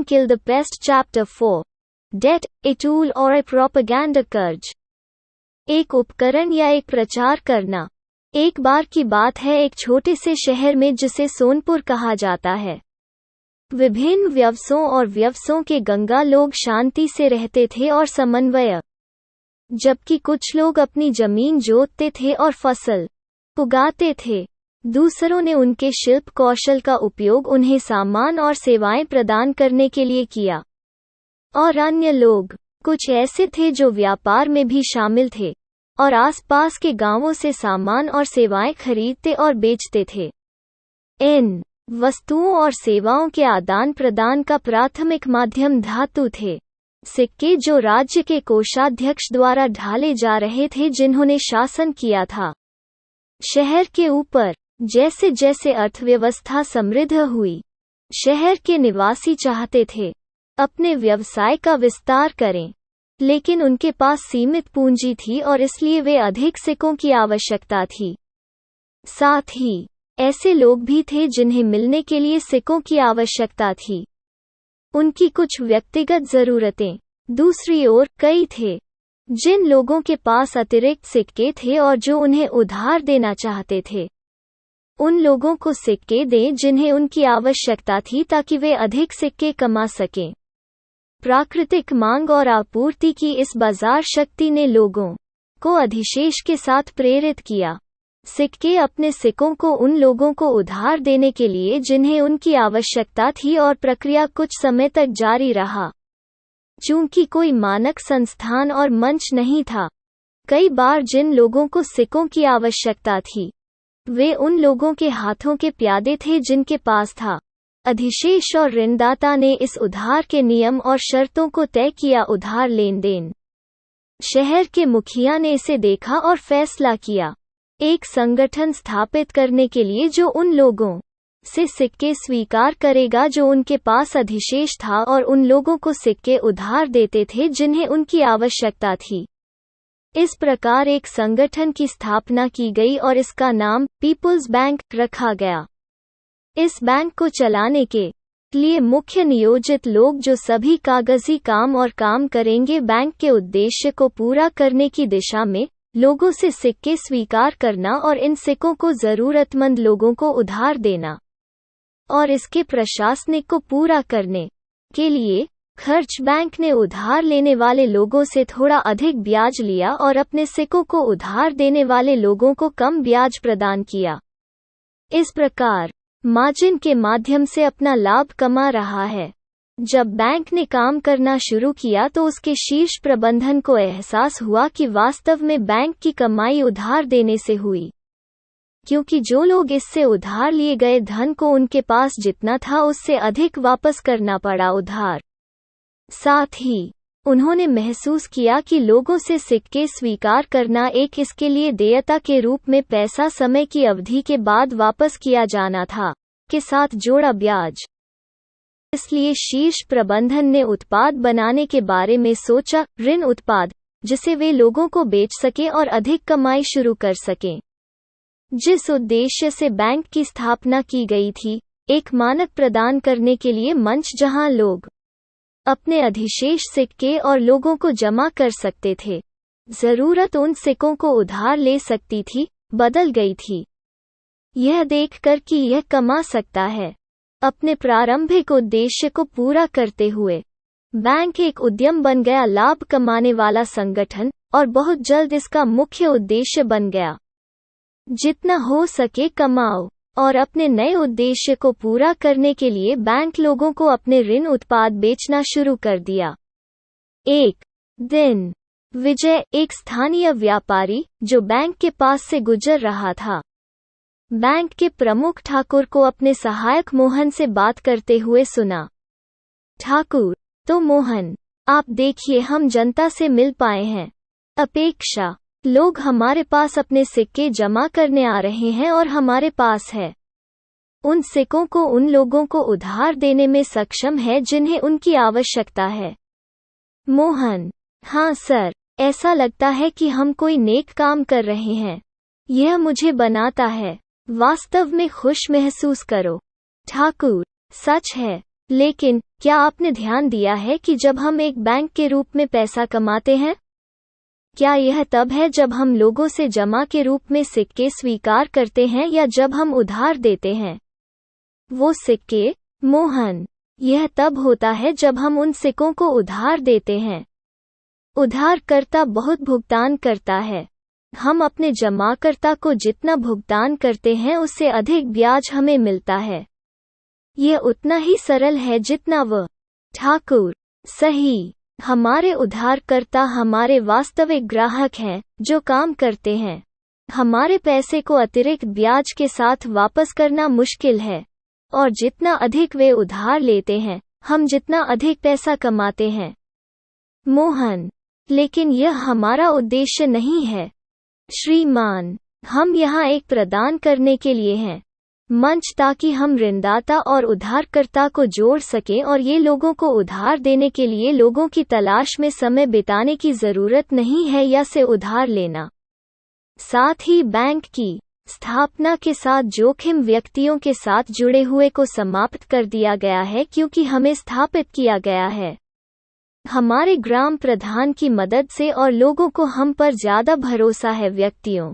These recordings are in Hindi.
can kill the pest. Chapter 4. Debt, a tool or a propaganda कर्ज। एक उपकरण या एक प्रचार करना। एक बार की बात है, एक छोटे से शहर में जिसे सोनपुर कहा जाता है, विभिन्न व्यवसायों और व्यवसायों के गंगा लोग शांति से रहते थे और समन्वय, जबकि कुछ लोग अपनी जमीन जोतते थे और फसल उगाते थे। दूसरों ने उनके शिल्प कौशल का उपयोग उन्हें सामान और सेवाएं प्रदान करने के लिए किया, और अन्य लोग कुछ ऐसे थे जो व्यापार में भी शामिल थे और आसपास के गांवों से सामान और सेवाएं खरीदते और बेचते थे। इन वस्तुओं और सेवाओं के आदान प्रदान का प्राथमिक माध्यम धातु थे, सिक्के जो राज्य के कोषाध्यक्ष द्वारा ढाले जा रहे थे जिन्होंने शासन किया था। शहर के ऊपर जैसे जैसे अर्थव्यवस्था समृद्ध हुई, शहर के निवासी चाहते थे अपने व्यवसाय का विस्तार करें, लेकिन उनके पास सीमित पूंजी थी और इसलिए वे अधिक सिक्कों की आवश्यकता थी। साथ ही ऐसे लोग भी थे जिन्हें मिलने के लिए सिक्कों की आवश्यकता थी। उनकी कुछ व्यक्तिगत जरूरतें। दूसरी ओर कई थे जिन लोगों के पास अतिरिक्त सिक्के थे और जो उन्हें उधार देना चाहते थे। उन लोगों को सिक्के दें जिन्हें उनकी आवश्यकता थी ताकि वे अधिक सिक्के कमा सकें। प्राकृतिक मांग और आपूर्ति की इस बाजार शक्ति ने लोगों को अधिशेष के साथ प्रेरित किया। सिक्के अपने सिक्कों को उन लोगों को उधार देने के लिए जिन्हें उनकी आवश्यकता थी, और प्रक्रिया कुछ समय तक जारी रहा। चूंकि कोई मानक संस्थान और मंच नहीं था, कई बार जिन लोगों को सिक्कों की आवश्यकता थी वे उन लोगों के हाथों के प्यादे थे जिनके पास था अधिशेष, और ऋणदाता ने इस उधार के नियम और शर्तों को तय किया। उधार लेन देन। शहर के मुखिया ने इसे देखा और फैसला किया एक संगठन स्थापित करने के लिए जो उन लोगों से सिक्के स्वीकार करेगा जो उनके पास अधिशेष था, और उन लोगों को सिक्के उधार देते थे जिन्हें उनकी आवश्यकता थी। इस प्रकार एक संगठन की स्थापना की गई और इसका नाम पीपुल्स बैंक रखा गया। इस बैंक को चलाने के लिए मुख्य नियोजित लोग जो सभी कागजी काम और काम करेंगे, बैंक के उद्देश्य को पूरा करने की दिशा में लोगों से सिक्के स्वीकार करना और इन सिक्कों को जरूरतमंद लोगों को उधार देना, और इसके प्रशासनिक को पूरा करने के लिए खर्च बैंक ने उधार लेने वाले लोगों से थोड़ा अधिक ब्याज लिया और अपने सिक्कों को उधार देने वाले लोगों को कम ब्याज प्रदान किया। इस प्रकार मार्जिन के माध्यम से अपना लाभ कमा रहा है। जब बैंक ने काम करना शुरू किया तो उसके शीर्ष प्रबंधन को एहसास हुआ कि वास्तव में बैंक की कमाई उधार देने से हुई, क्योंकि जो लोग इससे उधार लिए गए धन को उनके पास जितना था उससे अधिक वापस करना पड़ा उधार। साथ ही उन्होंने महसूस किया कि लोगों से सिक्के स्वीकार करना एक इसके लिए देयता के रूप में पैसा समय की अवधि के बाद वापस किया जाना था, के साथ जोड़ा ब्याज। इसलिए शीर्ष प्रबंधन ने उत्पाद बनाने के बारे में सोचा, ऋण उत्पाद, जिसे वे लोगों को बेच सकें और अधिक कमाई शुरू कर सकें। जिस उद्देश्य से बैंक की स्थापना की गई थी, एक मानक प्रदान करने के लिए मंच जहां लोग अपने अधिशेष सिक्के और लोगों को जमा कर सकते थे। जरूरत उन सिक्कों को उधार ले सकती थी, बदल गई थी। यह देखकर कि यह कमा सकता है, अपने प्रारंभिक उद्देश्य को पूरा करते हुए बैंक एक उद्यम बन गया, लाभ कमाने वाला संगठन, और बहुत जल्द इसका मुख्य उद्देश्य बन गया जितना हो सके कमाओ। और अपने नए उद्देश्य को पूरा करने के लिए बैंक लोगों को अपने ऋण उत्पाद बेचना शुरू कर दिया। एक दिन विजय, एक स्थानीय व्यापारी जो बैंक के पास से गुजर रहा था, बैंक के प्रमुख ठाकुर को अपने सहायक मोहन से बात करते हुए सुना। ठाकुर, तो मोहन, आप देखिए हम जनता से मिल पाए हैं। अपेक्षा, लोग हमारे पास अपने सिक्के जमा करने आ रहे हैं और हमारे पास है उन सिक्कों को उन लोगों को उधार देने में सक्षम है जिन्हें उनकी आवश्यकता है। मोहन, हाँ सर, ऐसा लगता है कि हम कोई नेक काम कर रहे हैं। यह मुझे बनाता है वास्तव में खुश महसूस करो। ठाकुर, सच है, लेकिन क्या आपने ध्यान दिया है कि जब हम एक बैंक के रूप में पैसा कमाते हैं, क्या यह तब है जब हम लोगों से जमा के रूप में सिक्के स्वीकार करते हैं या जब हम उधार देते हैं वो सिक्के? मोहन, यह तब होता है जब हम उन सिक्कों को उधार देते हैं। उधारकर्ता बहुत भुगतान करता है। हम अपने जमाकर्ता को जितना भुगतान करते हैं उससे अधिक ब्याज हमें मिलता है। यह उतना ही सरल है जितना वह। ठाकुर, सही। हमारे उधारकर्ता हमारे वास्तविक ग्राहक हैं जो काम करते हैं। हमारे पैसे को अतिरिक्त ब्याज के साथ वापस करना मुश्किल है, और जितना अधिक वे उधार लेते हैं, हम जितना अधिक पैसा कमाते हैं। मोहन, लेकिन यह हमारा उद्देश्य नहीं है। श्रीमान, हम यहाँ एक प्रदान करने के लिए हैं, मंच, ताकि हम ऋणदाता और उधारकर्ता को जोड़ सकें और ये लोगों को उधार देने के लिए लोगों की तलाश में समय बिताने की ज़रूरत नहीं है या से उधार लेना। साथ ही बैंक की स्थापना के साथ जोखिम व्यक्तियों के साथ जुड़े हुए को समाप्त कर दिया गया है क्योंकि हमें स्थापित किया गया है हमारे ग्राम प्रधान की मदद से और लोगों को हम पर ज्यादा भरोसा है व्यक्तियों।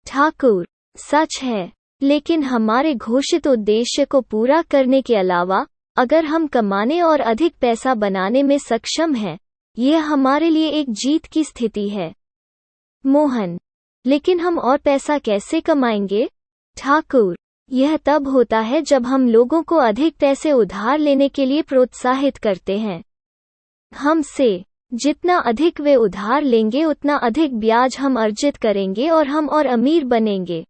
ठाकुर, सच है, लेकिन हमारे घोषित उद्देश्य को पूरा करने के अलावा अगर हम कमाने और अधिक पैसा बनाने में सक्षम हैं, यह हमारे लिए एक जीत की स्थिति है। मोहन, लेकिन हम और पैसा कैसे कमाएंगे? ठाकुर, यह तब होता है जब हम लोगों को अधिक पैसे उधार लेने के लिए प्रोत्साहित करते हैं। हमसे जितना अधिक वे उधार लेंगे उतना अधिक ब्याज हम अर्जित करेंगे और हम और अमीर बनेंगे।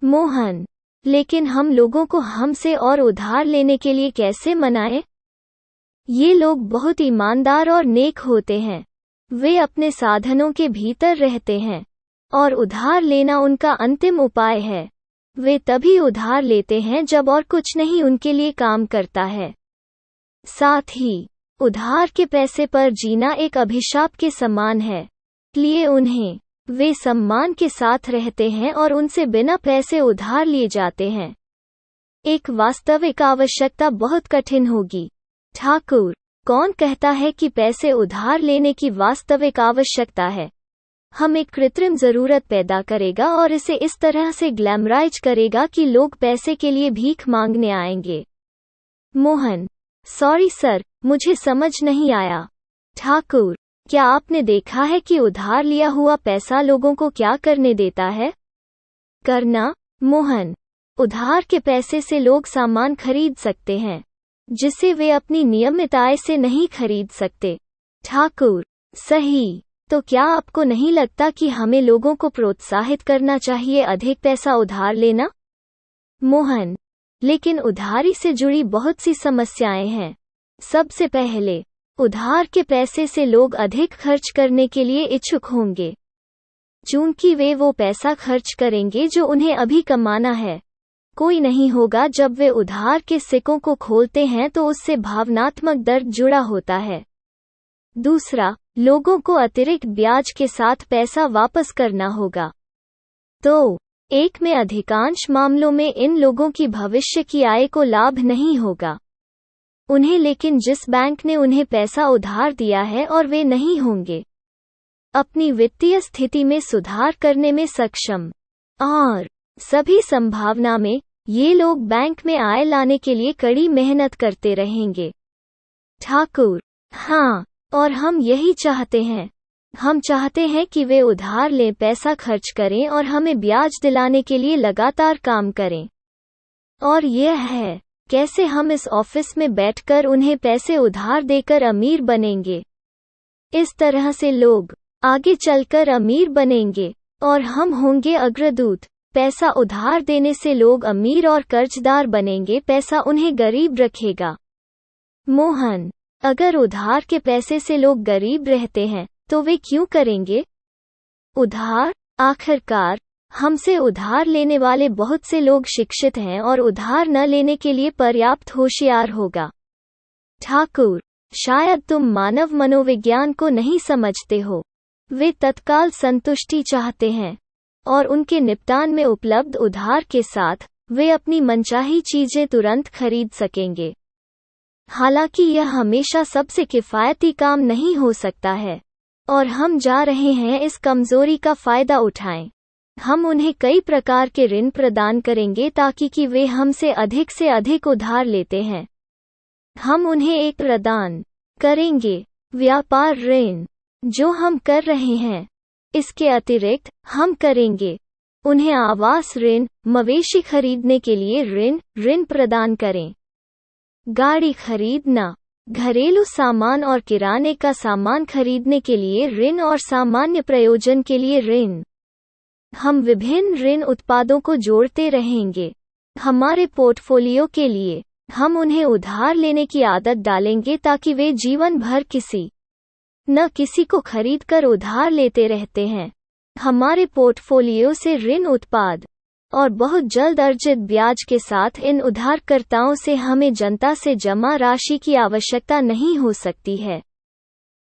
मोहन, लेकिन हम लोगों को हमसे और उधार लेने के लिए कैसे मनाएं? ये लोग बहुत ईमानदार और नेक होते हैं। वे अपने साधनों के भीतर रहते हैं और उधार लेना उनका अंतिम उपाय है। वे तभी उधार लेते हैं जब और कुछ नहीं उनके लिए काम करता है। साथ ही उधार के पैसे पर जीना एक अभिशाप के समान है, इसलिए उन्हें वे सम्मान के साथ रहते हैं और उनसे बिना पैसे उधार लिए जाते हैं। एक वास्तविक आवश्यकता बहुत कठिन होगी। ठाकुर, कौन कहता है कि पैसे उधार लेने की वास्तविक आवश्यकता है? हम एक कृत्रिम जरूरत पैदा करेगा और इसे इस तरह से ग्लैमराइज करेगा कि लोग पैसे के लिए भीख मांगने आएंगे। मोहन, सॉरी सर, मुझे समझ नहीं आया। ठाकुर, क्या आपने देखा है कि उधार लिया हुआ पैसा लोगों को क्या करने देता है? करना। मोहन, उधार के पैसे से लोग सामान खरीद सकते हैं जिसे वे अपनी नियमित आय से नहीं खरीद सकते। ठाकुर, सही। तो क्या आपको नहीं लगता कि हमें लोगों को प्रोत्साहित करना चाहिए अधिक पैसा उधार लेना? मोहन, लेकिन उधारी से जुड़ी बहुत सी समस्याएं हैं। सबसे पहले, उधार के पैसे से लोग अधिक खर्च करने के लिए इच्छुक होंगे, चूंकि वे वो पैसा खर्च करेंगे जो उन्हें अभी कमाना है। कोई नहीं होगा जब वे उधार के सिक्कों को खोलते हैं तो उससे भावनात्मक दर्द जुड़ा होता है। दूसरा, लोगों को अतिरिक्त ब्याज के साथ पैसा वापस करना होगा। तो एक में अधिकांश मामलों में इन लोगों की भविष्य की आय को लाभ नहीं होगा उन्हें, लेकिन जिस बैंक ने उन्हें पैसा उधार दिया है और वे नहीं होंगे अपनी वित्तीय स्थिति में सुधार करने में सक्षम। और सभी संभावना में ये लोग बैंक में आय लाने के लिए कड़ी मेहनत करते रहेंगे। ठाकुर, हाँ, और हम यही चाहते हैं। हम चाहते हैं कि वे उधार लें, पैसा खर्च करें और हमें ब्याज दिलाने के लिए लगातार काम करें। और यह है कैसे हम इस ऑफिस में बैठकर उन्हें पैसे उधार देकर अमीर बनेंगे। इस तरह से लोग आगे चलकर अमीर बनेंगे और हम होंगे अग्रदूत। पैसा उधार देने से लोग अमीर और कर्जदार बनेंगे, पैसा उन्हें गरीब रखेगा। मोहन, अगर उधार के पैसे से लोग गरीब रहते हैं तो वे क्यों करेंगे उधार? आखिरकार हमसे उधार लेने वाले बहुत से लोग शिक्षित हैं और उधार न लेने के लिए पर्याप्त होशियार होगा। ठाकुर, शायद तुम मानव मनोविज्ञान को नहीं समझते हो। वे तत्काल संतुष्टि चाहते हैं और उनके निपटान में उपलब्ध उधार के साथ वे अपनी मनचाही चीजें तुरंत खरीद सकेंगे। हालांकि यह हमेशा सबसे किफ़ायती काम नहीं हो सकता है, और हम जा रहे हैं इस कमजोरी का फायदा उठाएं। हम उन्हें कई प्रकार के ऋण प्रदान करेंगे ताकि कि वे हमसे अधिक उधार लेते हैं। हम उन्हें एक प्रदान करेंगे व्यापार ऋण जो हम कर रहे हैं। इसके अतिरिक्त हम करेंगे उन्हें आवास ऋण, मवेशी खरीदने के लिए ऋण प्रदान करें, गाड़ी खरीदना, घरेलू सामान और किराने का सामान खरीदने के लिए ऋण और सामान्य प्रयोजन के लिए ऋण। हम विभिन्न ऋण उत्पादों को जोड़ते रहेंगे। हमारे पोर्टफोलियो के लिए हम उन्हें उधार लेने की आदत डालेंगे ताकि वे जीवन भर किसी को खरीदकर उधार लेते रहते हैं। हमारे पोर्टफोलियो से ऋण उत्पाद और बहुत जल्द अर्जित ब्याज के साथ इन उधारकर्ताओं से हमें जनता से जमा राशि की आवश्यकता नहीं हो सकती है।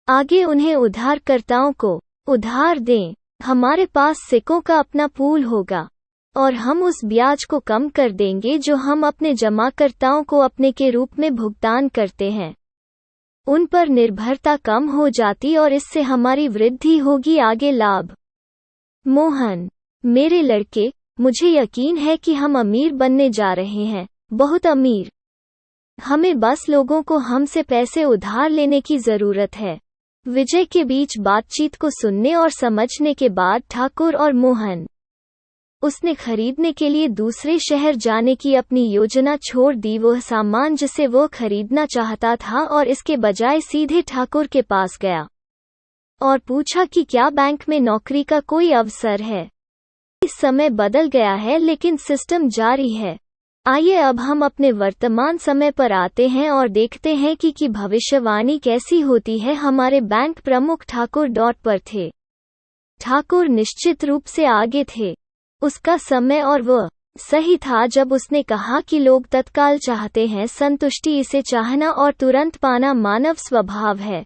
आगे उन्हें उधारकर्ताओं को उधार दें। हमारे पास सिक्कों का अपना पूल होगा और हम उस ब्याज को कम कर देंगे जो हम अपने जमाकर्ताओं को अपने के रूप में भुगतान करते हैं। उन पर निर्भरता कम हो जाती और इससे हमारी वृद्धि होगी। आगे लाभ। मोहन, मेरे लड़के, मुझे यकीन है कि हम अमीर बनने जा रहे हैं, बहुत अमीर। हमें बस लोगों को हमसे पैसे उधार लेने की जरूरत है। विजय के बीच बातचीत को सुनने और समझने के बाद ठाकुर और मोहन, उसने खरीदने के लिए दूसरे शहर जाने की अपनी योजना छोड़ दी, वह सामान जिसे वो खरीदना चाहता था, और इसके बजाय सीधे ठाकुर के पास गया और पूछा कि क्या बैंक में नौकरी का कोई अवसर है। इस समय बदल गया है लेकिन सिस्टम जारी है। आइए अब हम अपने वर्तमान समय पर आते हैं और देखते हैं कि भविष्यवाणी कैसी होती है। हमारे बैंक प्रमुख ठाकुर डॉट पर थे। ठाकुर निश्चित रूप से आगे थे। उसका समय और वह सही था जब उसने कहा कि लोग तत्काल चाहते हैं संतुष्टि, इसे चाहना और तुरंत पाना मानव स्वभाव है,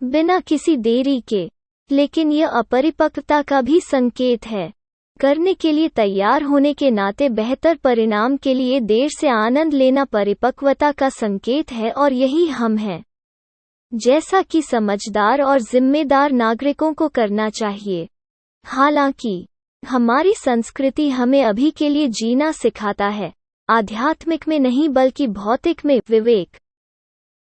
बिना किसी देरी के। लेकिन यह अपरिपक्वता का भी संकेत है। करने के लिए तैयार होने के नाते बेहतर परिणाम के लिए देर से आनंद लेना परिपक्वता का संकेत है, और यही हम हैं। जैसा कि समझदार और जिम्मेदार नागरिकों को करना चाहिए। हालांकि हमारी संस्कृति हमें अभी के लिए जीना सिखाता है, आध्यात्मिक में नहीं बल्कि भौतिक में विवेक।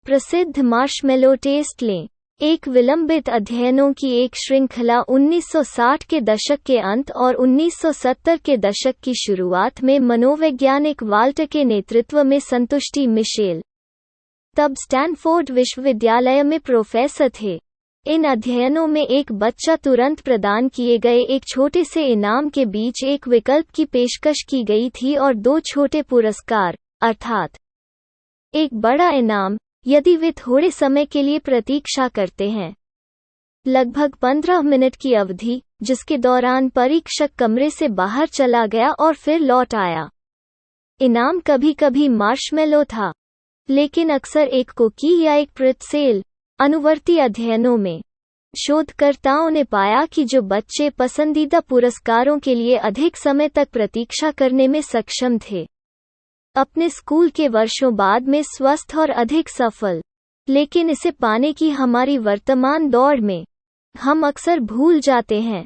प्रसिद्ध मार्शमेलो टेस्ट लें। एक विलंबित अध्ययनों की एक श्रृंखला 1960 के दशक के अंत और 1970 के दशक की शुरुआत में मनोवैज्ञानिक वाल्टर के नेतृत्व में संतुष्टि मिशेल, तब स्टैनफोर्ड विश्वविद्यालय में प्रोफेसर थे। इन अध्ययनों में एक बच्चा तुरंत प्रदान किए गए एक छोटे से इनाम के बीच एक विकल्प की पेशकश की गई थी और 2 छोटे पुरस्कार, अर्थात एक बड़ा इनाम यदि वे थोड़े समय के लिए प्रतीक्षा करते हैं। लगभग 15 मिनट की अवधि, जिसके दौरान परीक्षक कमरे से बाहर चला गया और फिर लौट आया। इनाम कभी-कभी मार्शमेलो था, लेकिन अक्सर एक कुकी या एक प्रेट्सेल। अनुवर्ती अध्ययनों में शोधकर्ताओं ने पाया कि जो बच्चे पसंदीदा पुरस्कारों के लिए अधिक समय तक प्रतीक्षा करने में सक्षम थे, अपने स्कूल के वर्षों बाद में स्वस्थ और अधिक सफल। लेकिन इसे पाने की हमारी वर्तमान दौड़ में हम अक्सर भूल जाते हैं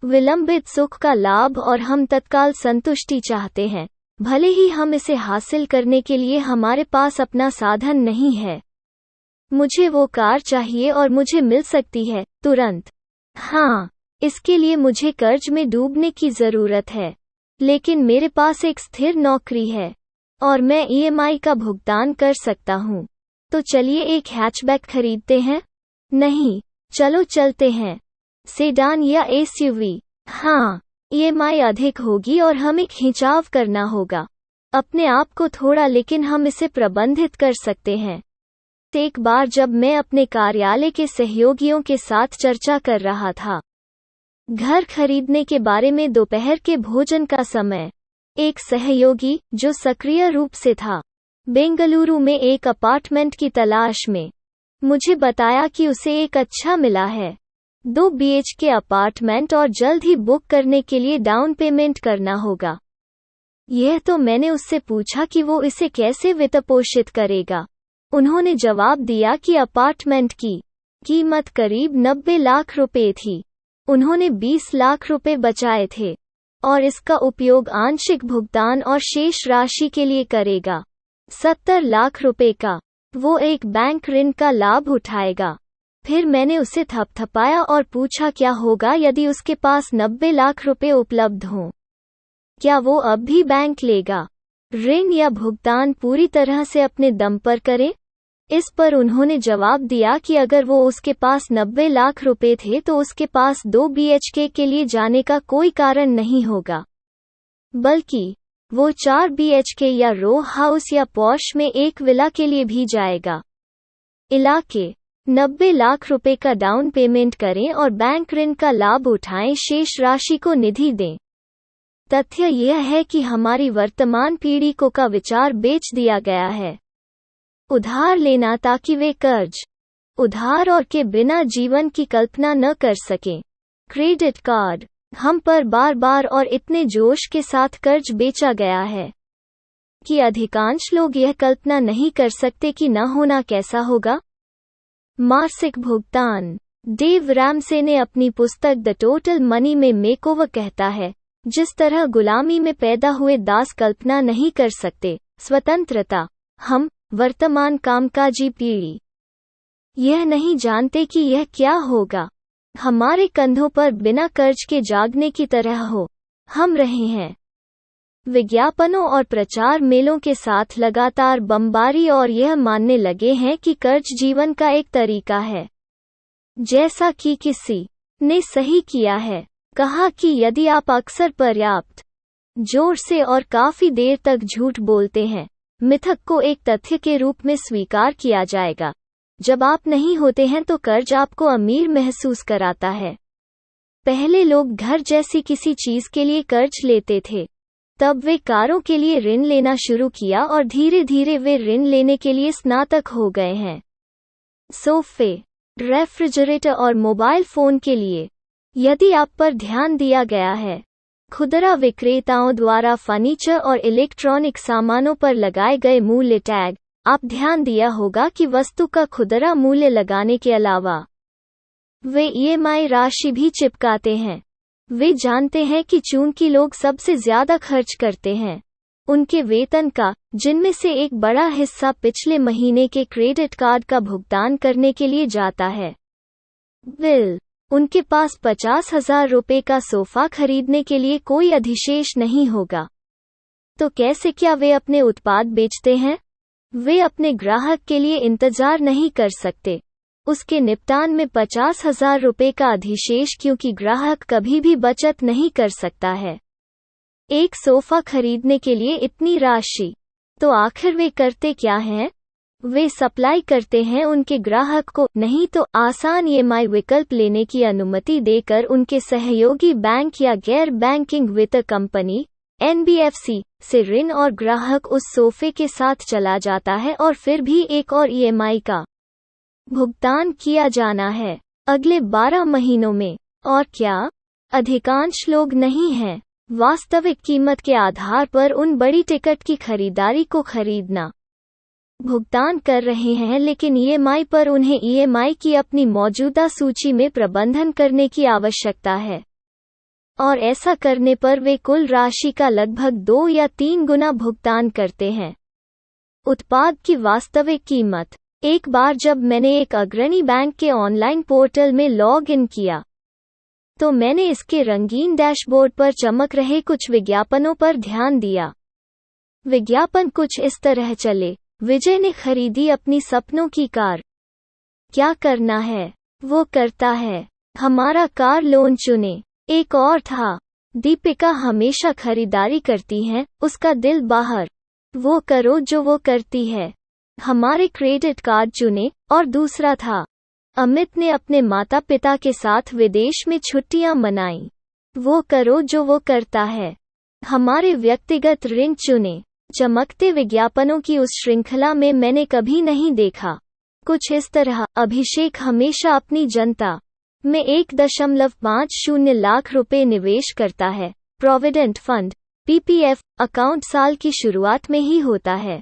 विलंबित सुख का लाभ, और हम तत्काल संतुष्टि चाहते हैं, भले ही हम इसे हासिल करने के लिए हमारे पास अपना साधन नहीं है। मुझे वो कार चाहिए और मुझे मिल सकती है तुरंत। हाँ, इसके लिए मुझे कर्ज में डूबने की जरूरत है, लेकिन मेरे पास एक स्थिर नौकरी है और मैं ईएमआई का भुगतान कर सकता हूँ। तो चलिए एक हैचबैक खरीदते हैं। नहीं, चलो चलते हैं सेडान या एसयूवी। हाँ, ईएमआई अधिक होगी और हमें खिंचाव करना होगा अपने आप को थोड़ा, लेकिन हम इसे प्रबंधित कर सकते हैं। एक बार जब मैं अपने कार्यालय के सहयोगियों के साथ चर्चा कर रहा था घर खरीदने के बारे में दोपहर के भोजन का समय, एक सहयोगी जो सक्रिय रूप से था बेंगलुरु में एक अपार्टमेंट की तलाश में, मुझे बताया कि उसे एक अच्छा मिला है 2 BHK अपार्टमेंट और जल्द ही बुक करने के लिए डाउन पेमेंट करना होगा। यह तो मैंने उससे पूछा कि वो इसे कैसे वित्तपोषित करेगा। उन्होंने जवाब दिया कि अपार्टमेंट की कीमत करीब 90 लाख रुपए थी। उन्होंने 20 लाख रुपए बचाए थे और इसका उपयोग आंशिक भुगतान और शेष राशि के लिए करेगा। 70 लाख रुपए का वो एक बैंक ऋण का लाभ उठाएगा। फिर मैंने उसे थपथपाया और पूछा क्या होगा यदि उसके पास 90 लाख रुपए उपलब्ध हों। क्या वो अब भी बैंक लेगा, ऋण या भुगतान पूरी तरह से अपने दम पर करे? इस पर उन्होंने जवाब दिया कि अगर वो उसके पास 90 लाख रुपए थे तो उसके पास 2 BHK के लिए जाने का कोई कारण नहीं होगा, बल्कि वो 4 BHK या रो हाउस या पॉश में एक विला के लिए भी जाएगा। इलाके 90 लाख रुपए का डाउन पेमेंट करें और बैंक ऋण का लाभ उठाएं, शेष राशि को निधि दें। तथ्य यह है कि हमारी वर्तमान पीढ़ी को का विचार बेच दिया गया है। उधार लेना ताकि वे कर्ज, उधार और के बिना जीवन की कल्पना न कर सकें। क्रेडिट कार्ड हम पर बार बार और इतने जोश के साथ कर्ज बेचा गया है कि अधिकांश लोग यह कल्पना नहीं कर सकते कि न होना कैसा होगा। मासिक भुगतान। डेव रैमसे ने अपनी पुस्तक द टोटल मनी में मेकओवर कहता है, जिस तरह गुलामी में पैदा हुए दास कल्पना नहीं कर सकते स्वतंत्रता, हम वर्तमान कामकाजी पीढ़ी यह नहीं जानते कि यह क्या होगा। हमारे कंधों पर बिना कर्ज के जागने की तरह हो हम रहे हैं। विज्ञापनों और प्रचार मेलों के साथ लगातार बमबारी और यह मानने लगे हैं कि कर्ज जीवन का एक तरीका है। जैसा कि किसी ने सही किया है, कहा कि यदि आप अक्सर पर्याप्त जोर से और काफी देर तक झूठ बोलते हैं, मिथक को एक तथ्य के रूप में स्वीकार किया जाएगा। जब आप नहीं होते हैं तो कर्ज आपको अमीर महसूस कराता है। पहले लोग घर जैसी किसी चीज के लिए कर्ज लेते थे, तब वे कारों के लिए ऋण लेना शुरू किया और धीरे धीरे वे ऋण लेने के लिए स्नातक हो गए हैं। सोफे, रेफ्रिजरेटर और मोबाइल फोन के लिए यदि आप पर ध्यान दिया गया है, खुदरा विक्रेताओं द्वारा फर्नीचर और इलेक्ट्रॉनिक सामानों पर लगाए गए मूल्य टैग, आप ध्यान दिया होगा कि वस्तु का खुदरा मूल्य लगाने के अलावा वे EMI राशि भी चिपकाते हैं। वे जानते हैं कि चूंकि लोग सबसे ज्यादा खर्च करते हैं उनके वेतन का, जिनमें से एक बड़ा हिस्सा पिछले महीने के क्रेडिट कार्ड का भुगतान करने के लिए जाता है, बिल, उनके पास 50,000 रुपए का सोफा खरीदने के लिए कोई अधिशेष नहीं होगा। तो कैसे क्या वे अपने उत्पाद बेचते हैं? वे अपने ग्राहक के लिए इंतजार नहीं कर सकते उसके निपटान में 50,000 रुपए का अधिशेष, क्योंकि ग्राहक कभी भी बचत नहीं कर सकता है एक सोफा खरीदने के लिए इतनी राशि। तो आखिर वे करते क्या हैं? वे सप्लाई करते हैं उनके ग्राहक को, नहीं तो आसान EMI विकल्प लेने की अनुमति देकर उनके सहयोगी बैंक या गैर बैंकिंग वित्त कंपनी NBFC से ऋण, और ग्राहक उस सोफे के साथ चला जाता है और फिर भी एक और EMI का भुगतान किया जाना है अगले 12 महीनों में। और क्या अधिकांश लोग नहीं हैं वास्तविक कीमत के आधार पर उन बड़ी टिकट की खरीदारी को खरीदना भुगतान कर रहे हैं, लेकिन EMI पर उन्हें EMI की अपनी मौजूदा सूची में प्रबंधन करने की आवश्यकता है, और ऐसा करने पर वे कुल राशि का लगभग 2 या 3 गुना भुगतान करते हैं। उत्पाद की वास्तविक कीमत। एक बार जब मैंने एक अग्रणी बैंक के ऑनलाइन पोर्टल में लॉग इन किया, तो मैंने इसके रंगीन डैशबोर्ड पर चमक रहे कुछ विज्ञापनों पर ध्यान दिया। विज्ञापन कुछ इस तरह चले, विजय ने खरीदी अपनी सपनों की कार। क्या करना है वो करता है, हमारा कार लोन चुने। एक और था, दीपिका हमेशा खरीदारी करती हैं, उसका दिल बाहर। वो करो जो वो करती है, हमारे क्रेडिट कार्ड चुने। और दूसरा था, अमित ने अपने माता पिता के साथ विदेश में छुट्टियां मनाई। वो करो जो वो करता है, हमारे व्यक्तिगत ऋण चुने। चमकते विज्ञापनों की उस श्रृंखला में मैंने कभी नहीं देखा कुछ इस तरह। अभिषेक हमेशा अपनी जनता में 1.50 लाख रुपए निवेश करता है। प्रोविडेंट फंड PPF अकाउंट साल की शुरुआत में ही होता है।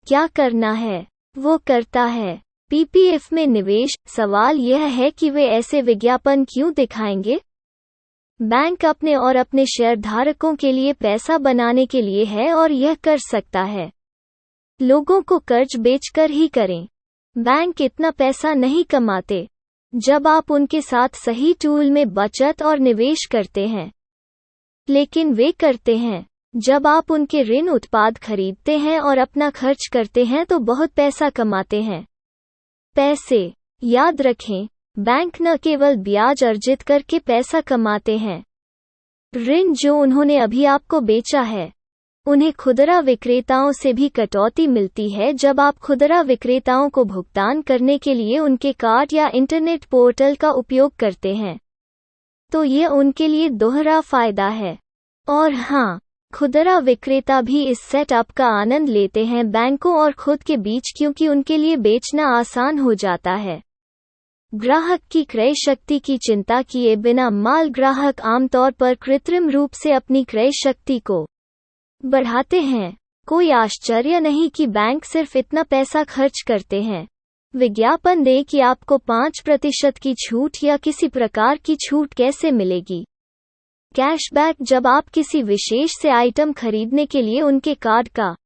क्या करना है वो करता है। पीपीएफ में निवेश। सवाल यह है कि वे ऐसे विज्ञापन क्यों दिखाएंगे? बैंक अपने और अपने शेयरधारकों के लिए पैसा बनाने के लिए है और यह कर सकता है। लोगों को कर्ज बेचकर ही करें। बैंक इतना पैसा नहीं कमाते जब आप उनके साथ सही टूल में बचत और निवेश करते हैं, लेकिन वे करते हैं जब आप उनके ऋण उत्पाद खरीदते हैं और अपना खर्च करते हैं तो बहुत पैसा कमाते हैं। पैसे। याद रखें, बैंक न केवल ब्याज अर्जित करके पैसा कमाते हैं। ऋण जो उन्होंने अभी आपको बेचा है, उन्हें खुदरा विक्रेताओं से भी कटौती मिलती है जब आप खुदरा विक्रेताओं को भुगतान करने के लिए उनके कार्ड या इंटरनेट पोर्टल का उपयोग करते हैं, तो ये उनके लिए दोहरा फायदा है। और हाँ, खुदरा विक्रेता भी इस सेटअप का आनंद लेते हैं बैंकों और खुद के बीच, क्योंकि उनके लिए बेचना आसान हो जाता है। ग्राहक की क्रय शक्ति की चिंता किए बिना माल ग्राहक आमतौर पर कृत्रिम रूप से अपनी क्रय शक्ति को बढ़ाते हैं। कोई आश्चर्य नहीं कि बैंक सिर्फ इतना पैसा खर्च करते हैं। विज्ञापन दें कि आपको 5% की छूट या किसी प्रकार की छूट कैसे मिलेगी। कैशबैक। जब आप किसी विशेष से आइटम खरीदने के लिए उनके कार्ड का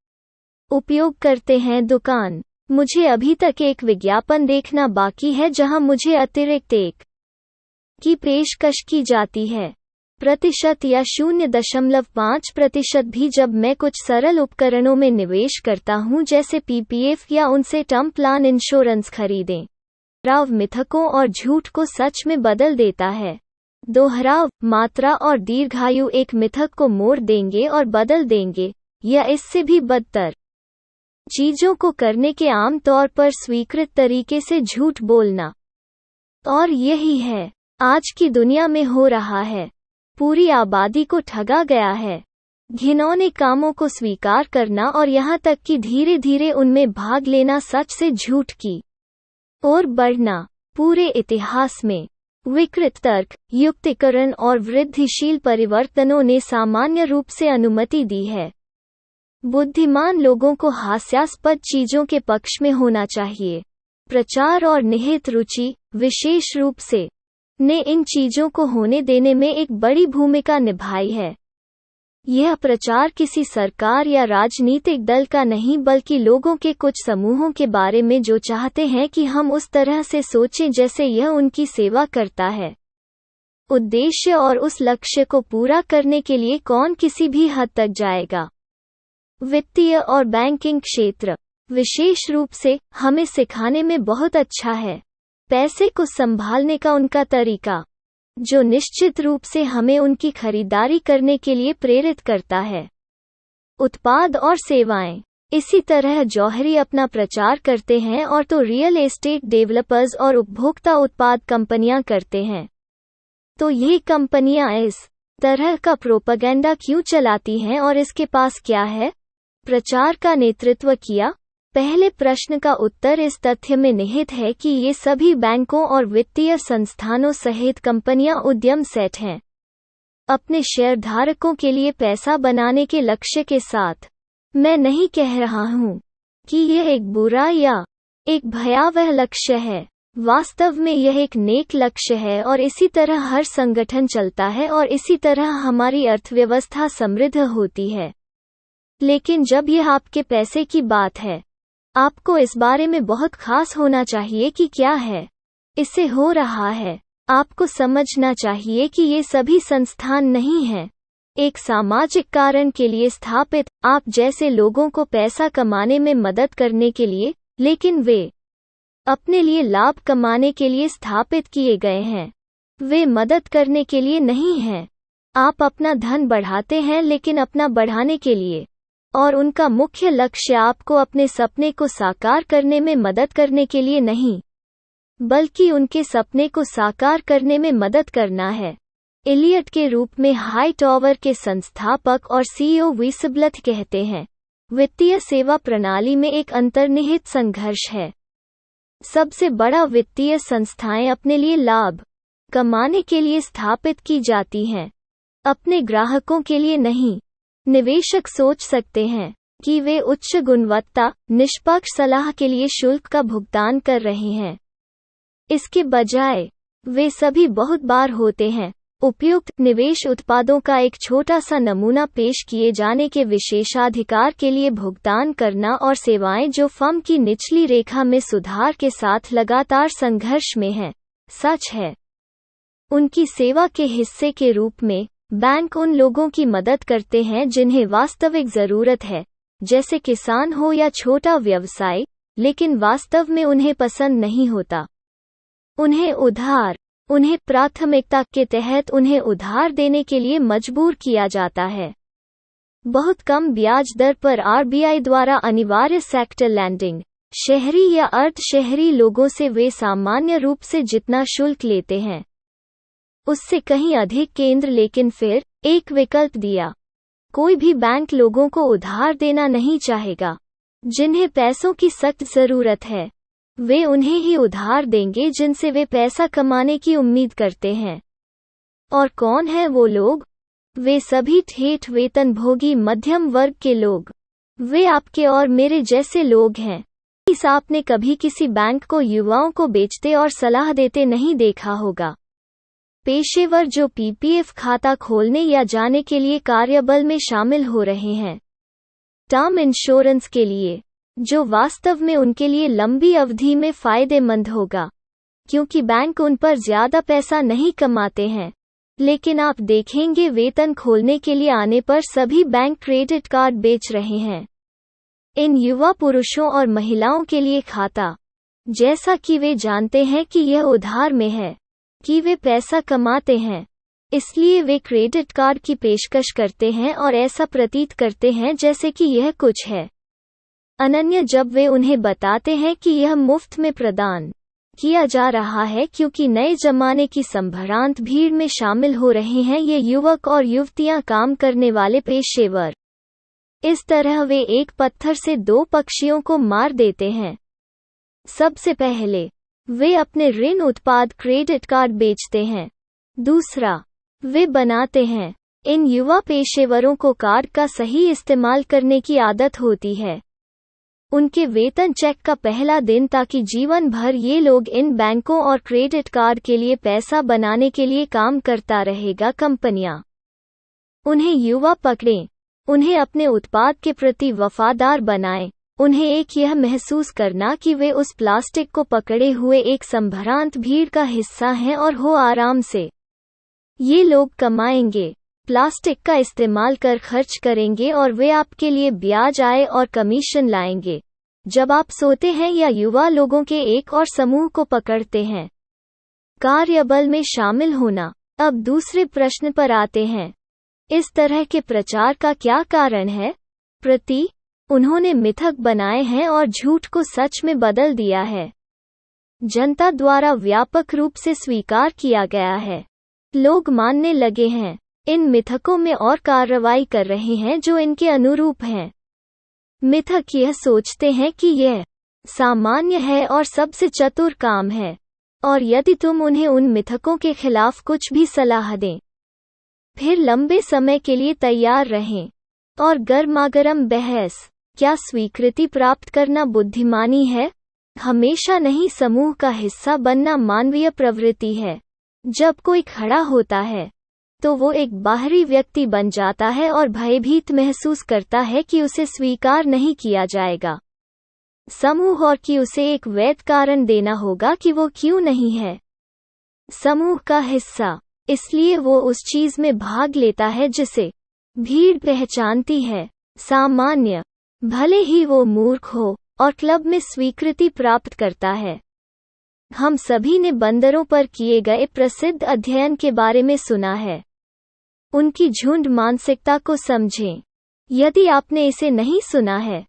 उपयोग करते हैं। दुकान। मुझे अभी तक एक विज्ञापन देखना बाकी है जहां मुझे अतिरिक्त 1 की पेशकश की जाती है प्रतिशत या 0.5% भी जब मैं कुछ सरल उपकरणों में निवेश करता हूं जैसे पीपीएफ या उनसे टर्म प्लान इंश्योरेंस खरीदें। दोहराव मिथकों और झूठ को सच में बदल देता है। दोहराव, मात्रा और दीर्घायु एक मिथक को मोड़ देंगे और बदल देंगे, या इससे भी बदतर चीजों को करने के आम तौर पर स्वीकृत तरीके से झूठ बोलना। और यही है आज की दुनिया में हो रहा है। पूरी आबादी को ठगा गया है। घिनौने कामों को स्वीकार करना और यहाँ तक कि धीरे धीरे उनमें भाग लेना सच से झूठ की ओर बढ़ना। पूरे इतिहास में विकृत तर्क, युक्तिकरण और वृद्धिशील परिवर्तनों ने सामान्य रूप से अनुमति दी है। बुद्धिमान लोगों को हास्यास्पद चीजों के पक्ष में होना चाहिए। प्रचार और निहित रुचि, विशेष रूप से, ने इन चीजों को होने देने में एक बड़ी भूमिका निभाई है। यह प्रचार किसी सरकार या राजनीतिक दल का नहीं बल्कि लोगों के कुछ समूहों के बारे में जो चाहते हैं कि हम उस तरह से सोचें जैसे यह उनकी सेवा करता है। उद्देश्य और उस लक्ष्य को पूरा करने के लिए कौन किसी भी हद तक जाएगा। वित्तीय और बैंकिंग क्षेत्र, विशेष रूप से, हमें सिखाने में बहुत अच्छा है। पैसे को संभालने का उनका तरीका, जो निश्चित रूप से हमें उनकी खरीदारी करने के लिए प्रेरित करता है। उत्पाद और सेवाएं। इसी तरह जौहरी अपना प्रचार करते हैं और तो रियल एस्टेट डेवलपर्स और उपभोक्ता उत्पाद कंपनियां करते हैं। तो ये कंपनियां इस तरह का प्रोपेगेंडा क्यों चलाती हैं और इसके पास क्या है? प्रचार का नेतृत्व किया। पहले प्रश्न का उत्तर इस तथ्य में निहित है कि ये सभी बैंकों और वित्तीय संस्थानों सहित कंपनियां उद्यम सेट हैं, अपने शेयरधारकों के लिए पैसा बनाने के लक्ष्य के साथ। मैं नहीं कह रहा हूं कि यह एक बुरा या एक भयावह लक्ष्य है। वास्तव में यह एक नेक लक्ष्य है और इसी तरह हर संगठन चलता है और इसी तरह हमारी अर्थव्यवस्था समृद्ध होती है। लेकिन जब यह आपके पैसे की बात है, आपको इस बारे में बहुत खास होना चाहिए कि क्या है इससे हो रहा है। आपको समझना चाहिए कि ये सभी संस्थान नहीं हैं एक सामाजिक कारण के लिए स्थापित, आप जैसे लोगों को पैसा कमाने में मदद करने के लिए, लेकिन वे अपने लिए लाभ कमाने के लिए स्थापित किए गए हैं। वे मदद करने के लिए नहीं हैं। आप अपना धन बढ़ाते हैं लेकिन अपना बढ़ाने के लिए, और उनका मुख्य लक्ष्य आपको अपने सपने को साकार करने में मदद करने के लिए नहीं, बल्कि उनके सपने को साकार करने में मदद करना है। इलियट के रूप में हाईटॉवर के संस्थापक और सीईओ वीसब्लथ कहते हैं, वित्तीय सेवा प्रणाली में एक अंतर्निहित संघर्ष है। सबसे बड़ा वित्तीय संस्थाएं अपने लिए लाभ कमाने के लिए स्थापित की जाती हैं, अपने ग्राहकों के लिए नहीं। निवेशक सोच सकते हैं, कि वे उच्च गुणवत्ता, निष्पक्ष सलाह के लिए शुल्क का भुगतान कर रहे हैं। इसके बजाय, वे सभी बहुत बार होते हैं, उपयुक्त निवेश उत्पादों का एक छोटा सा नमूना पेश किए जाने के विशेषाधिकार के लिए भुगतान करना और सेवाएं जो फर्म की निचली रेखा में सुधार के साथ लगातार संघर्ष में हैं। सच है, उनकी सेवा के हिस्से के रूप में बैंक उन लोगों की मदद करते हैं जिन्हें वास्तविक जरूरत है, जैसे किसान हो या छोटा व्यवसाय, लेकिन वास्तव में उन्हें पसंद नहीं होता। उन्हें प्राथमिकता के तहत उन्हें उधार देने के लिए मजबूर किया जाता है। बहुत कम ब्याज दर पर आरबीआई द्वारा अनिवार्य सेक्टर लैंडिंग, शहरी या अर्ध शहरी लोगों से वे सामान्य रूप से जितना शुल्क लेते हैं उससे कहीं अधिक केंद्र, लेकिन फिर एक विकल्प दिया। कोई भी बैंक लोगों को उधार देना नहीं चाहेगा जिन्हें पैसों की सख्त जरूरत है। वे उन्हें ही उधार देंगे जिनसे वे पैसा कमाने की उम्मीद करते हैं। और कौन है वो लोग? वे सभी ठेठ वेतनभोगी मध्यम वर्ग के लोग। वे आपके और मेरे जैसे लोग हैं। इस आपने कभी किसी बैंक को युवाओं को बेचते और सलाह देते नहीं देखा होगा। पेशेवर जो पीपीएफ खाता खोलने या जाने के लिए कार्यबल में शामिल हो रहे हैं, टर्म इंश्योरेंस के लिए, जो वास्तव में उनके लिए लंबी अवधि में फायदेमंद होगा, क्योंकि बैंक उन पर ज्यादा पैसा नहीं कमाते हैं। लेकिन आप देखेंगे वेतन खोलने के लिए आने पर सभी बैंक क्रेडिट कार्ड बेच रहे हैं। इन युवा पुरुषों और महिलाओं के लिए खाता, जैसा कि वे जानते हैं कि यह उधार में है, कि वे पैसा कमाते हैं, इसलिए वे क्रेडिट कार्ड की पेशकश करते हैं और ऐसा प्रतीत करते हैं जैसे कि यह कुछ है अनन्य जब वे उन्हें बताते हैं कि यह मुफ्त में प्रदान किया जा रहा है, क्योंकि नए जमाने की संभ्रांत भीड़ में शामिल हो रहे हैं ये युवक और युवतियां काम करने वाले पेशेवर। इस तरह वे एक पत्थर से दो पक्षियों को मार देते हैं। सबसे पहले, वे अपने ऋण उत्पाद क्रेडिट कार्ड बेचते हैं। दूसरा, वे बनाते हैं। इन युवा पेशेवरों को कार्ड का सही इस्तेमाल करने की आदत होती है। उनके वेतन चेक का पहला दिन, ताकि जीवन भर ये लोग इन बैंकों और क्रेडिट कार्ड के लिए पैसा बनाने के लिए काम करता रहेगा कंपनियां। उन्हें युवा पकड़ें, उन्हें अपने उत्पाद के प्रति वफादार बनाएं, उन्हें एक यह महसूस करना कि वे उस प्लास्टिक को पकड़े हुए एक संभ्रांत भीड़ का हिस्सा हैं और हो आराम से। ये लोग कमाएंगे, प्लास्टिक का इस्तेमाल कर खर्च करेंगे और वे आपके लिए ब्याज आय और कमीशन लाएंगे जब आप सोते हैं या युवा लोगों के एक और समूह को पकड़ते हैं। कार्यबल में शामिल होना। अब दूसरे प्रश्न पर आते हैं। इस तरह के प्रचार का क्या कारण है? उन्होंने मिथक बनाए हैं और झूठ को सच में बदल दिया है। जनता द्वारा व्यापक रूप से स्वीकार किया गया है। लोग मानने लगे हैं, इन मिथकों में और कार्रवाई कर रहे हैं जो इनके अनुरूप हैं। मिथक यह सोचते हैं कि यह सामान्य है और सबसे चतुर काम है, और यदि तुम उन्हें उन मिथकों के खिलाफ कुछ भी सलाह दें, फिर लंबे समय के लिए तैयार रहें। और गर्मागरम बहस, क्या स्वीकृति प्राप्त करना बुद्धिमानी है? हमेशा नहीं। समूह का हिस्सा बनना मानवीय प्रवृत्ति है। जब कोई खड़ा होता है तो वो एक बाहरी व्यक्ति बन जाता है और भयभीत महसूस करता है कि उसे स्वीकार नहीं किया जाएगा समूह, और कि उसे एक वैध कारण देना होगा कि वो क्यों नहीं है समूह का हिस्सा। इसलिए वो उस चीज में भाग लेता है जिसे भीड़ पहचानती है सामान्य, भले ही वो मूर्ख हो, और क्लब में स्वीकृति प्राप्त करता है। हम सभी ने बंदरों पर किए गए प्रसिद्ध अध्ययन के बारे में सुना है। उनकी झुंड मानसिकता को समझें। यदि आपने इसे नहीं सुना है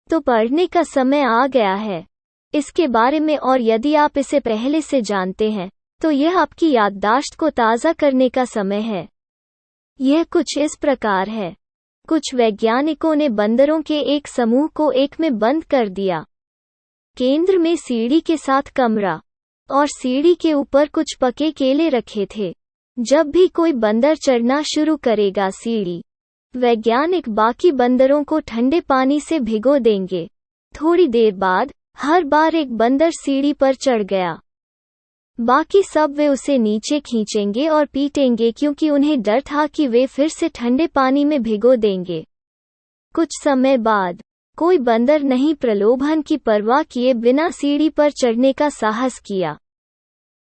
तो पढ़ने का समय आ गया है इसके बारे में, और यदि आप इसे पहले से जानते हैं तो यह आपकी याददाश्त को ताज़ा करने का समय है। यह कुछ इस प्रकार है। कुछ वैज्ञानिकों ने बंदरों के एक समूह को एक में बंद कर दिया। केंद्र में सीढ़ी के साथ कमरा, और सीढ़ी के ऊपर कुछ पके केले रखे थे। जब भी कोई बंदर चढ़ना शुरू करेगा सीढ़ी, वैज्ञानिक बाकी बंदरों को ठंडे पानी से भिगो देंगे। थोड़ी देर बाद हर बार एक बंदर सीढ़ी पर चढ़ गया। बाकी सब वे उसे नीचे खींचेंगे और पीटेंगे क्योंकि उन्हें डर था कि वे फिर से ठंडे पानी में भिगो देंगे। कुछ समय बाद कोई बंदर नहीं प्रलोभन की परवाह किए बिना सीढ़ी पर चढ़ने का साहस किया।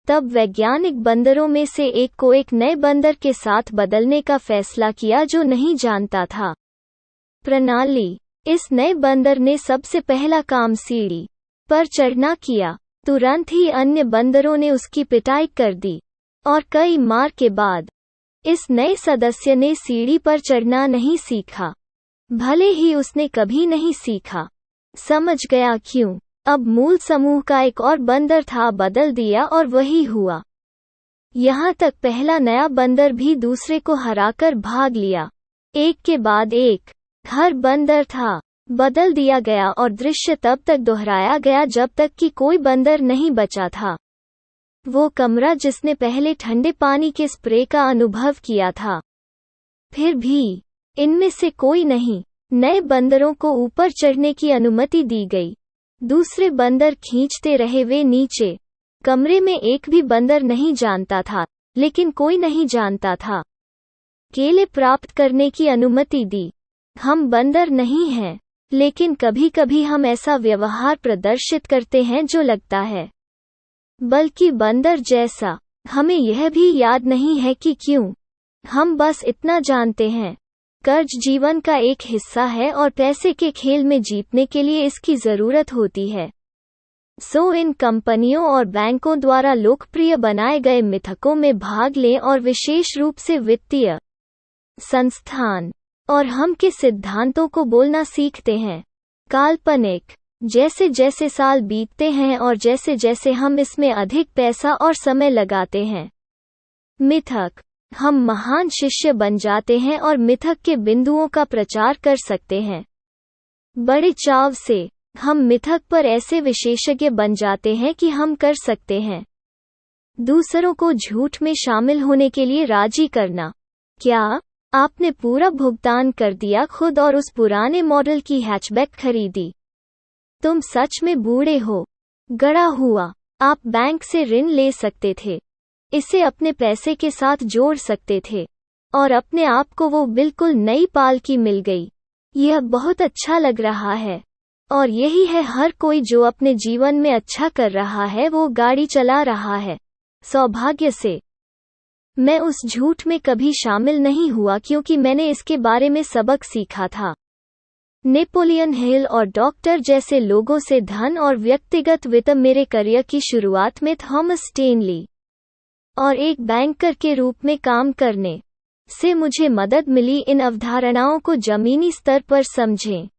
तब वैज्ञानिक बंदरों में से एक को एक नए बंदर के साथ बदलने का फैसला किया जो नहीं जानता था प्रणाली। इस नए बंदर ने सबसे पहला काम सीढ़ी पर चढ़ना किया। तुरंत ही अन्य बंदरों ने उसकी पिटाई कर दी और कई मार के बाद इस नए सदस्य ने सीढ़ी पर चढ़ना नहीं सीखा। भले ही उसने कभी नहीं सीखा, समझ गया क्यों। अब मूल समूह का एक और बंदर था बदल दिया और वही हुआ। यहाँ तक पहला नया बंदर भी दूसरे को हराकर भाग लिया। एक के बाद एक हर बंदर था बदल दिया गया और दृश्य तब तक दोहराया गया जब तक कि कोई बंदर नहीं बचा था। वो कमरा जिसने पहले ठंडे पानी के स्प्रे का अनुभव किया था। फिर भी इनमें से कोई नहीं। नए बंदरों को ऊपर चढ़ने की अनुमति दी गई। दूसरे बंदर खींचते रहे वे नीचे। कमरे में एक भी बंदर नहीं जानता था, लेकिन कोई नहीं जानता था। केले प्राप्त करने की अनुमति दी। हम बंदर नहीं हैं, लेकिन कभी-कभी हम ऐसा व्यवहार प्रदर्शित करते हैं जो लगता है बल्कि बंदर जैसा। हमें यह भी याद नहीं है कि क्यों। हम बस इतना जानते हैं, कर्ज जीवन का एक हिस्सा है और पैसे के खेल में जीतने के लिए इसकी जरूरत होती है। इन कंपनियों और बैंकों द्वारा लोकप्रिय बनाए गए मिथकों में भाग लें और विशेष रूप से वित्तीय संस्थान और हम के सिद्धांतों को बोलना सीखते हैं। काल्पनिक। जैसे जैसे साल बीतते हैं और जैसे जैसे हम इसमें अधिक पैसा और समय लगाते हैं। मिथक। हम महान शिष्य बन जाते हैं और मिथक के बिंदुओं का प्रचार कर सकते हैं। बड़े चाव से हम मिथक पर ऐसे विशेषज्ञ बन जाते हैं कि हम कर सकते हैं दूसरों को झूठ में शामिल होने के लिए राजी करना। क्या आपने पूरा भुगतान कर दिया खुद और उस पुराने मॉडल की हैचबैक खरीदी? तुम सच में बूढ़े हो। गड़ा हुआ। आप बैंक से ऋण ले सकते थे, इसे अपने पैसे के साथ जोड़ सकते थे और अपने आप को वो बिल्कुल नई पालकी मिल गई। यह बहुत अच्छा लग रहा है और यही है हर कोई जो अपने जीवन में अच्छा कर रहा है वो गाड़ी चला रहा है। सौभाग्य से मैं उस झूठ में कभी शामिल नहीं हुआ क्योंकि मैंने इसके बारे में सबक सीखा था। नेपोलियन हिल और डॉक्टर जैसे लोगों से धन और व्यक्तिगत वित्त मेरे करियर की शुरुआत में थॉमस स्टेनली और एक बैंकर के रूप में काम करने से मुझे मदद मिली। इन अवधारणाओं को जमीनी स्तर पर समझें।